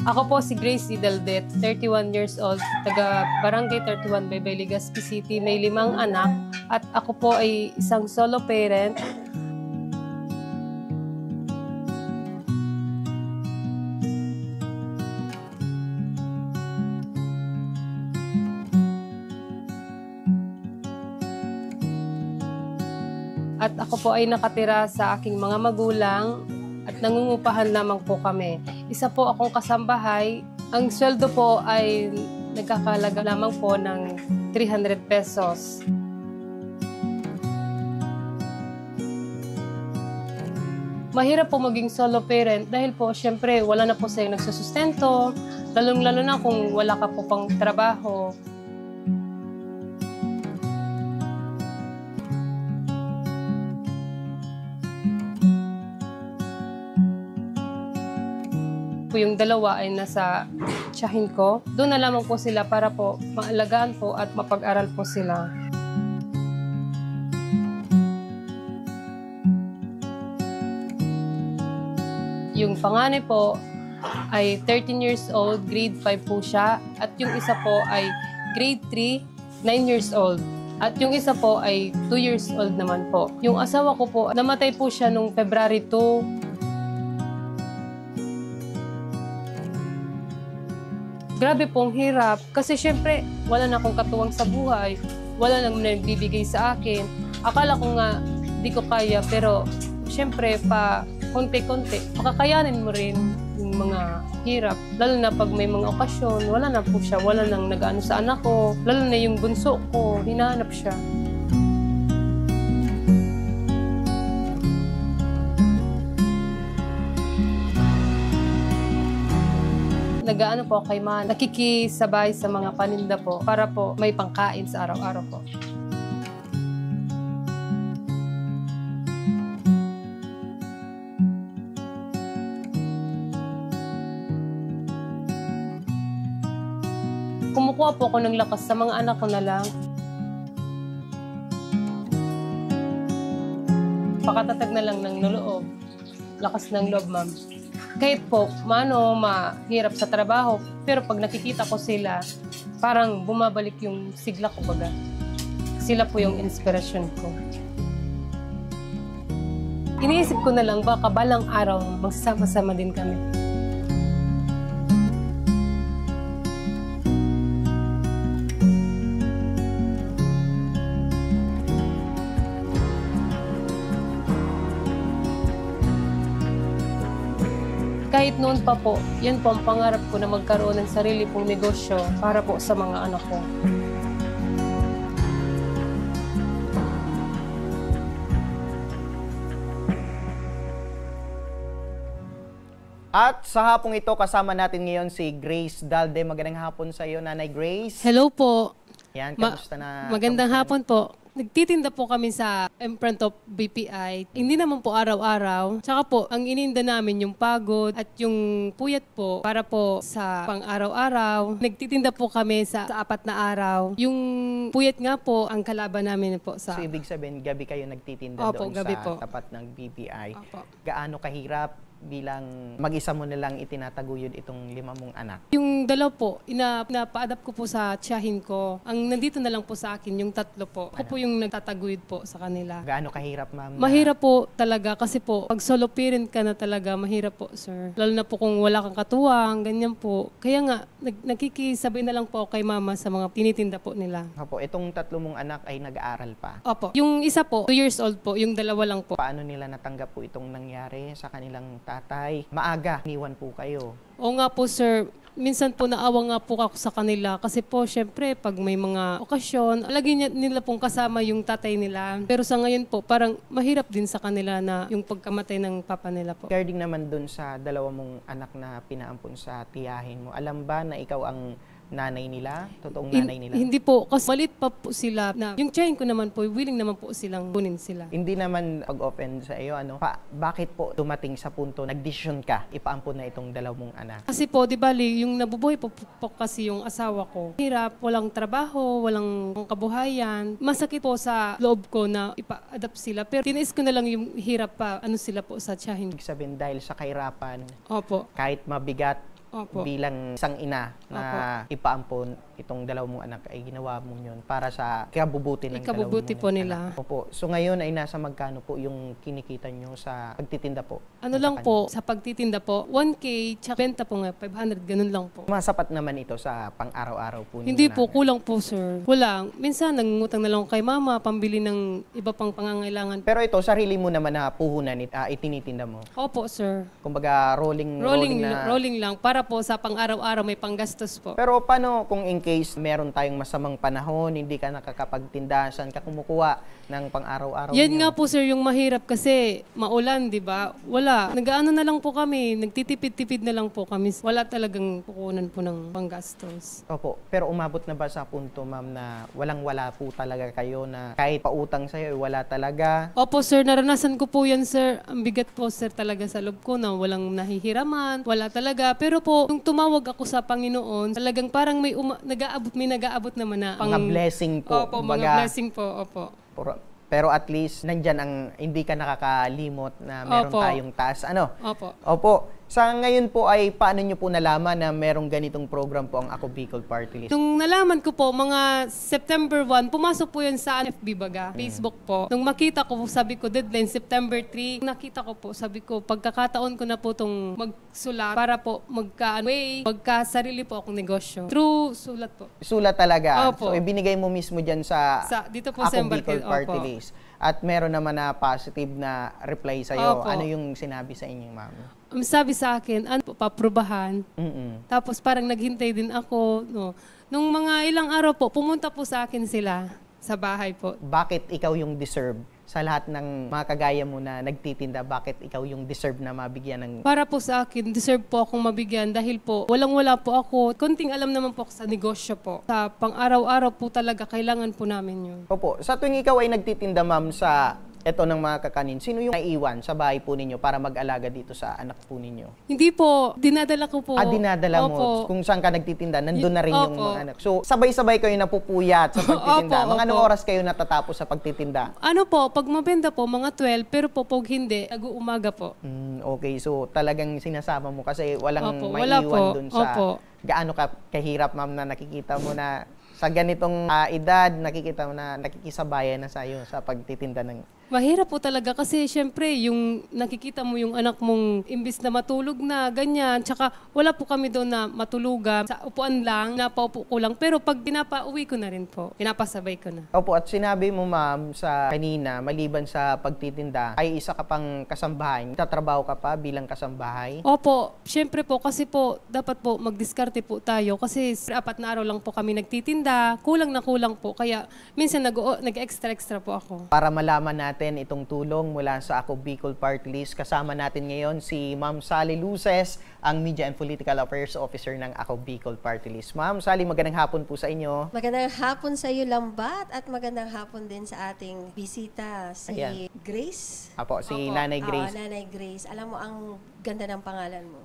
Ako po si Grace Idaldet, 31 years old, taga Barangay 31, Baybay, Legazpi City, may 5 anak at ako po ay isang solo parent. At ako po ay nakatira sa aking mga magulang at nangungupahan lamang po kami. Isa po akong kasambahay. Ang sweldo po ay nagkakalaga lamang po ng 300 pesos. Mahirap po maging solo parent dahil po syempre wala na po sa'yo nagsusustento, lalong-lalo na kung wala ka po pang trabaho. Yung dalawa ay nasa tiyahin ko. Doon na lamang po sila para po maalagaan po at mapag-aral po sila. Yung panganay po ay 13 years old, grade 5 po siya. At yung isa po ay grade 3, 9 years old. At yung isa po ay 2 years old naman po. Yung asawa ko po, namatay po siya nung February 2. Grabe pong hirap kasi syempre wala na akong katuwang sa buhay, wala nang nagbibigay sa akin. Akala ko nga di ko kaya pero syempre pa konti-konti, makakayanin mo rin yung mga hirap. Lalo na pag may mga okasyon, wala na po siya, wala nang nag-ano sa anak ko. Lalo na yung bunso ko, hinahanap siya. Nag-aano po kay Ma, nakikisabay sa mga paninda po para po may pangkain sa araw-araw po. Kumukuha po ako ng lakas sa mga anak ko na lang. Pakatatag na lang ng loob. Lakas ng loob, ma'am. Kahit po, mahirap sa trabaho, pero pag nakikita ko sila, parang bumabalik yung sigla ko baga. Sila po yung inspirasyon ko. Iniisip ko na lang, baka balang araw, magsama-sama din kami. Kahit noon pa po, yan po ang pangarap ko na magkaroon ng sarili pong negosyo para po sa mga anak ko. At sa hapong ito, kasama natin ngayon si Grace Dalde. Magandang hapon sa iyo, Nanay Grace. Hello po. Yan, kamusta na? Magandang hapon po. Nagtitinda po kami sa in front of BPI. Hindi naman po araw-araw. Tsaka po, ang ininda namin yung pagod at yung puyat po para po sa pang-araw-araw. Nagtitinda po kami sa 4 na araw. Yung puyat nga po, ang kalaban namin po sa... So, ibig sabihin, gabi kayo nagtitinda Opo, doon gabi sa po. tapat ng BPI. Opo. Gaano kahirap bilang mag-isa mo na lang itinataguyod itong 5 mong anak? Yung dalaw po, pinapa-adapt ko po sa tiyahin ko. Ang nandito na lang po sa akin, yung 3 po. Ako po yung nagtataguyod po sa kanila. Gaano kahirap, ma'am? Mahirap po talaga kasi po, pag solo parent ka na talaga, mahirap po, sir. Lalo na po kung wala kang katuwang, ganyan po. Kaya nga, nakikisabay na lang po kay mama sa mga tinitinda po nila. Opo, itong 3 mong anak ay nag-aaral pa. Opo. Yung isa po, 2 years old po, yung 2 lang po. Paano nila natanggap po itong nangyari sa kanilang tatay? Maaga, iniwan po kayo. Oo nga po, sir. Minsan po naawa nga po ako sa kanila kasi po syempre pag may mga okasyon, lagi nila pong kasama yung tatay nila. Pero sa ngayon po parang mahirap din sa kanila na yung pagkamatay ng papa nila po. Regarding naman dun sa 2 mong anak na pinaampon sa tiyahin mo, alam ba na ikaw ang nanay nila? Totoong nanay nila? Hindi po, kasi malit pa po sila na yung tiyahin ko naman po, willing naman po silang kunin sila. Hindi naman pag-open sa iyo, bakit po dumating sa punto, nagdesisyon ka, ipaampon na itong 2 mong anak? Kasi po, di bali, yung nabubuhay po kasi yung asawa ko. Hirap, walang trabaho, walang kabuhayan. Masakit po sa loob ko na ipa-adapt sila. Pero tinais ko na lang yung hirap pa, sila po sa tiyahin. Ibig sabihin, dahil sa kahirapan, Opo. kahit mabigat, Opo. bilang isang ina na ipaampon itong dalawang mong anak ay ginawa mo yun para sa ikabubuti ng Ikabubuti dalawang po mong nila. anak. Opo. So ngayon ay nasa magkano po yung kinikita nyo sa pagtitinda po? Ano lang po, sa pagtitinda po, 1K, tsaka benta po nga, 500, ganun lang po. Masapat naman ito sa pang-araw-araw po ninyo. Hindi po, nanay. kulang po, sir. Kulang. Minsan, nangungutang na lang ako kay mama, pambili ng iba pang pangangailangan. Pero ito, sarili mo naman na puhunan itinitinda mo. Opo, sir. Kumbaga, rolling na. Rolling lang. Para po sa pang-araw-araw, may panggastos po. Pero paano kung in case meron tayong masamang panahon, hindi ka nakakapagtinda, saan ka kumukuha ng pang-araw-araw Yan niyo? nga po, sir, yung mahirap kasi maulan, di ba? Wala. Nag-ano na lang po kami, nagtitipid-tipid na lang po kami. Wala talagang pukunan po ng panggastos. Opo, pero umabot na ba sa punto, ma'am, na walang-wala po talaga kayo na kahit pautang sa'yo, wala talaga? Opo, sir, naranasan ko po yan, sir. Ang bigat po, sir, talaga sa loob ko na walang nahihiraman, wala talaga. Pero po, nung tumawag ako sa Panginoon, talagang parang may nag-aabot naman na Mga blessing po. Opo, kumbaga, mga blessing po, opo. pero at least, nandyan ang hindi ka nakakalimot na meron Opo. tayong taas. Ano? Opo. Opo. Sa ngayon po ay paano nyo po nalaman na merong ganitong program po ang Ako Bicol Party List? Nung nalaman ko po, mga September 1, pumasok po yan sa FB baga, Facebook po. Nung makita ko, sabi ko, deadline September 3. Nakita ko po, sabi ko, pagkakataon ko na po itong magsulat para po magkasarili po akong negosyo. True sulat po. Sulat talaga. Opo. So, ibinigay mo mismo dyan sa Dito po sa Ako Bicol Embarcadero. Party Opo. List. At meron naman na positive na reply sa'yo. Opo. Ano yung sinabi sa inyong ma'am? Sabi sa akin, ano po, paprubahan. Mm-mm. Tapos parang naghintay din ako. No. Nung mga ilang araw po, pumunta po sa akin sila sa bahay po. Bakit ikaw yung deserve sa lahat ng mga kagaya mo na nagtitinda? Bakit ikaw yung deserve na mabigyan ng... Para po sa akin, deserve po akong mabigyan dahil po walang-wala po ako. Konting alam naman po ako sa negosyo po. Sa pang-araw-araw po talaga, kailangan po namin yun. Opo, sa tuwing ikaw ay nagtitinda, ma'am, sa eto ng mga kakanin, sino yung naiwan sa bahay po ninyo para mag-alaga dito sa anak po ninyo? Hindi po, dinadala ko po. Dinadala mo. Opo. Kung saan ka nagtitinda, nandun na rin yung Opo. mga anak. So, sabay-sabay kayo napupuyat sa pagtitinda. Opo, Mga anong opo. oras kayo natatapos sa pagtitinda? Ano po, pag mabenta po, mga 12, pero po pag hindi, nag-uumaga po. Okay, so talagang sinasama mo kasi walang Opo, wala maiiwan po. dun sa Opo. gaano ka kahirap, ma'am, na nakikita mo na sa ganitong edad, nakikita mo na nakikisabayan na sa'yo sa pagtitinda ng... Mahirap po talaga kasi syempre yung nakikita mo yung anak mong imbis na matulog na ganyan, tsaka wala po kami doon na matulugan, sa upuan lang, napaupo ko lang, pero pag pinapauwi ko na rin po, pinapasabay ko na. Opo, at sinabi mo, ma'am, sa kanina, maliban sa pagtitinda, ay isa ka pang kasambahay. Tatrabaho ka pa bilang kasambahay? Opo, syempre po kasi po dapat po magdiskarte po tayo kasi 4 na araw lang po kami nagtitinda, kulang na kulang po, kaya minsan nag-extra po ako. Para malaman natin itong tulong mula sa Ako Bicol Party List, kasama natin ngayon si Ma'am Sally Luces, ang Media and Political Affairs Officer ng Ako Bicol Party List. Ma'am Sally, magandang hapon po sa inyo. Magandang hapon sa iyo, Lambat, at magandang hapon din sa ating bisita, si Ayan. Grace. Apo, si Opo. Nanay Grace. Oo, Nanay Grace. Alam mo, ang ganda ng pangalan mo.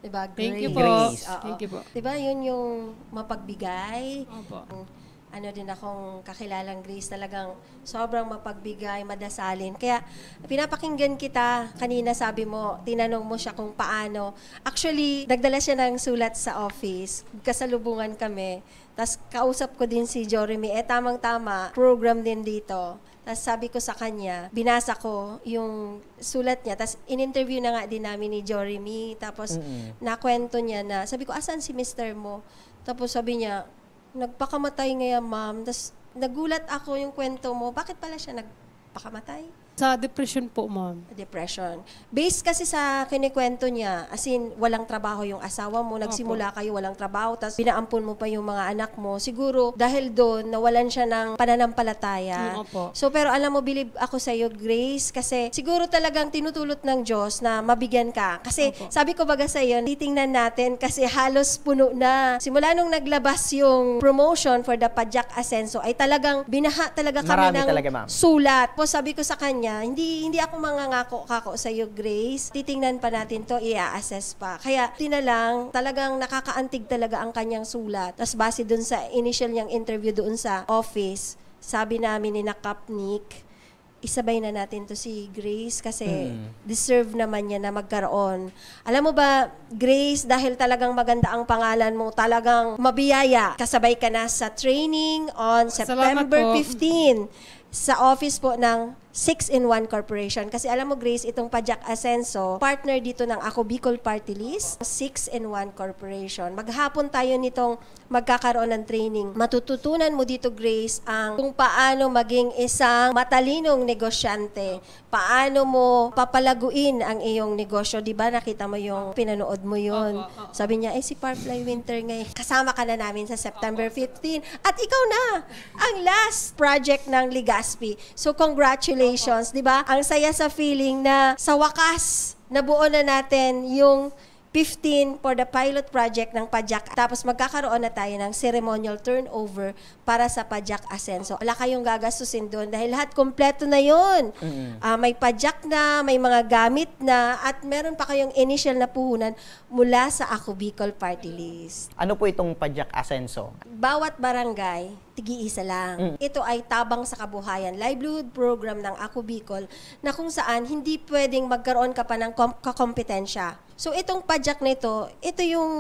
Diba? Thank you po. Grace. Oo. Thank you po. Diba, yun yung mapagbigay. Opo. Ano din akong kakilalang Grace, talagang sobrang mapagbigay, madasalin. Kaya pinapakinggan kita, kanina sabi mo, tinanong mo siya kung paano. Actually, nagdala siya ng sulat sa office, kasalubungan kami. Tapos kausap ko din si Jeremy, tamang-tama, program din dito. Tapos sabi ko sa kanya, binasa ko yung sulat niya. Tapos in-interview na nga din namin ni Jeremy. Tapos nakwento niya na, sabi ko, asan si Mr. mo? Tapos sabi niya, nagpakamatay ngayon, ma'am. Tapos nagulat ako yung kwento mo. Bakit pala siya nagpakamatay? Sa depression po, ma'am. Depression. Based kasi sa kinikwento niya, as in, walang trabaho yung asawa mo, nagsimula kayo, walang trabaho, tapos pinaampun mo pa yung mga anak mo. Siguro, dahil doon, nawalan siya ng pananampalataya. Opo. So, pero alam mo, believe ako sa iyo, Grace, kasi siguro talagang tinutulot ng Diyos na mabigyan ka. Kasi, Opo. sabi ko baga sa iyo, titingnan natin kasi halos puno na. Simula nung naglabas yung promotion for the Pajak Ascenso, ay talagang binaha talaga kami Marami ng talaga, ma'am. sulat. Po, sabi ko sa kanya, hindi ako mangangako-kako sa iyo, Grace. Titingnan pa natin to, i-assess pa. Kaya, tinalang, talagang nakakaantig talaga ang kanyang sulat. Tapos base dun sa initial niyang interview doon sa office, sabi namin ni Nakapnik, isabay na natin to si Grace kasi deserve naman niya na magkaroon. Alam mo ba, Grace, dahil talagang maganda ang pangalan mo, talagang mabiyaya. Kasabay ka na sa training on Salamat September po. 15 sa office po ng 6-in-1 Corporation. Kasi alam mo, Grace, itong Pajak Asenso, partner dito ng Ako Bicol Party List, 6-in-1 Corporation. Maghapon tayo nitong magkakaroon ng training. Matututunan mo dito, Grace, ang kung paano maging isang matalinong negosyante. Paano mo papalaguin ang iyong negosyo. Di ba nakita mo yung pinanood mo yun? Sabi niya, si Parfly Winter ngayon. Kasama ka na namin sa September 15. At ikaw na ang last project ng Ligaspi. So congratulations, di ba? Ang saya sa feeling na sa wakas, nabuo na natin yung 15 for the pilot project ng Pajak. Tapos magkakaroon na tayo ng ceremonial turnover para sa Pajak Asenso. Wala kayong gagastusin doon dahil lahat kompleto na yun. May Pajak na, may mga gamit na, at meron pa kayong initial na puhunan mula sa Ako Bicol Party List. Ano po itong Pajak Asenso? Bawat barangay, tig-iisa lang. Ito ay tabang sa kabuhayan, livelihood program ng Ako Bicol na kung saan hindi pwedeng magkaroon ka pa ng kakompetensya. So itong Pajak na ito yung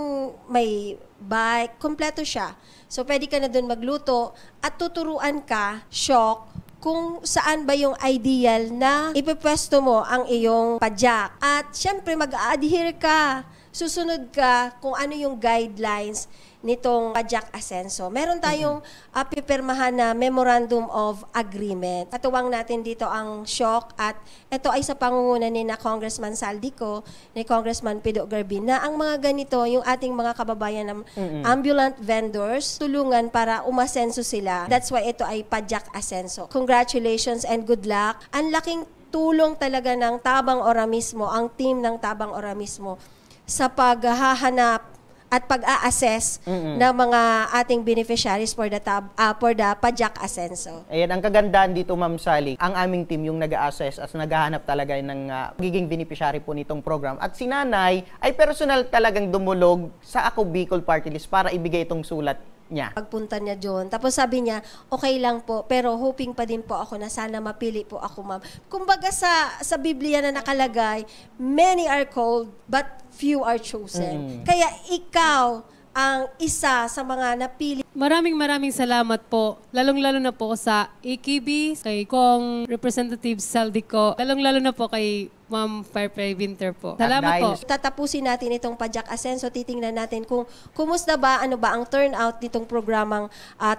may bike, kompleto siya. So pwede ka na doon magluto at tuturuan ka, shock, kung saan ba yung ideal na ipepwesto mo ang iyong Pajak. At syempre mag-a-adhere ka, susunod ka kung ano yung guidelines nitong Pajak Asenso. Meron tayong pipirmahan na Memorandum of Agreement. Katuwang natin dito ang shock at ito ay sa pangunguna ni na Congressman Saldico, ni Congressman Pido Garbin, na ang mga ganito, yung ating mga kababayan ng ambulant vendors, tulungan para umasenso sila. That's why ito ay Pajak Asenso. Congratulations and good luck. Ang laking tulong talaga ng Tabang Ora mismo, ang team ng Tabang Ora mismo, sa paghahanap at pag-a-assess ng mga ating beneficiaries for the Pajak Asenso. Ayan, ang kagandahan dito, Ma'am Sally, ang aming team yung nag-a-assess at naghahanap talaga ng magiging beneficiary po nitong program. At si Nanay ay personal talagang dumulog sa Ako Bicol Party List para ibigay itong sulat niya. Pagpunta niya doon. Tapos sabi niya, okay lang po, pero hoping pa din po ako na sana mapili po ako, ma'am. Kumbaga sa Biblia na nakalagay, many are called, but few are chosen. Kaya ikaw ang isa sa mga napili. Maraming salamat po. Lalong-lalo na po sa AKB, kay Kong Representative Saldico. Lalong-lalo na po kay Ma'am Parfly Winter po. Salamat po. Tatapusin natin itong Pajak Asenso. Titingnan natin kung kumusta ba, ano ba ang turnout nitong programang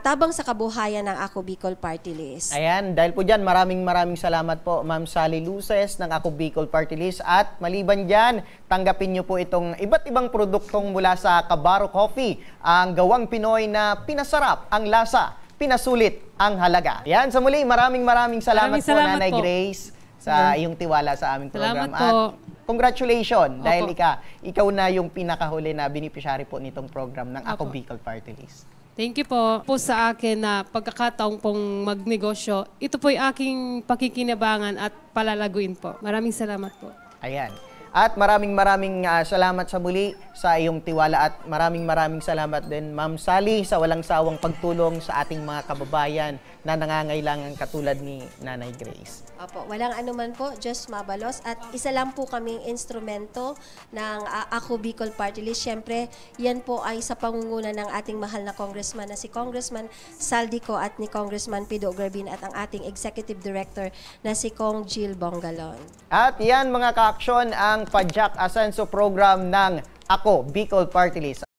Tabang sa Kabuhayan ng Ako Bicol Party List. Ayan, dahil po dyan, maraming salamat po, Ma'am Sally Luces ng Ako Bicol Party List. At maliban dyan, tanggapin nyo po itong iba't ibang produktong mula sa Kabaro Coffee, ang gawang Pinoy na pinasarap ang lasa, pinasulit ang halaga. Yan, sa muli, maraming salamat po, Nanay po. Grace, sa iyong tiwala sa aming program. Salamat po. At congratulations, dahil ikaw na yung pinakahuli na beneficiary po nitong program ng Ako Bicol Party List. Thank you po sa akin na pagkakataong pong magnegosyo. Ito po yung aking pakikinabangan at palalaguin po. Maraming salamat po. Ayan. At maraming salamat sa muli sa iyong tiwala at maraming salamat din, Ma'am Sally, sa walang sawang pagtulong sa ating mga kababayan na nangangailangan katulad ni Nanay Grace. Opo, walang anuman po, Diyos mabalos. At isa lang po kaming instrumento ng Ako Bicol Party List. Siyempre, yan po ay sa pangunguna ng ating mahal na congressman na si Congressman Saldico at ni Congressman Pido Garbin at ang ating Executive Director na si Kong Jill Bongalon. At yan mga ka-aksyon ang Pajak Asenso program ng Ako Bicol Party List.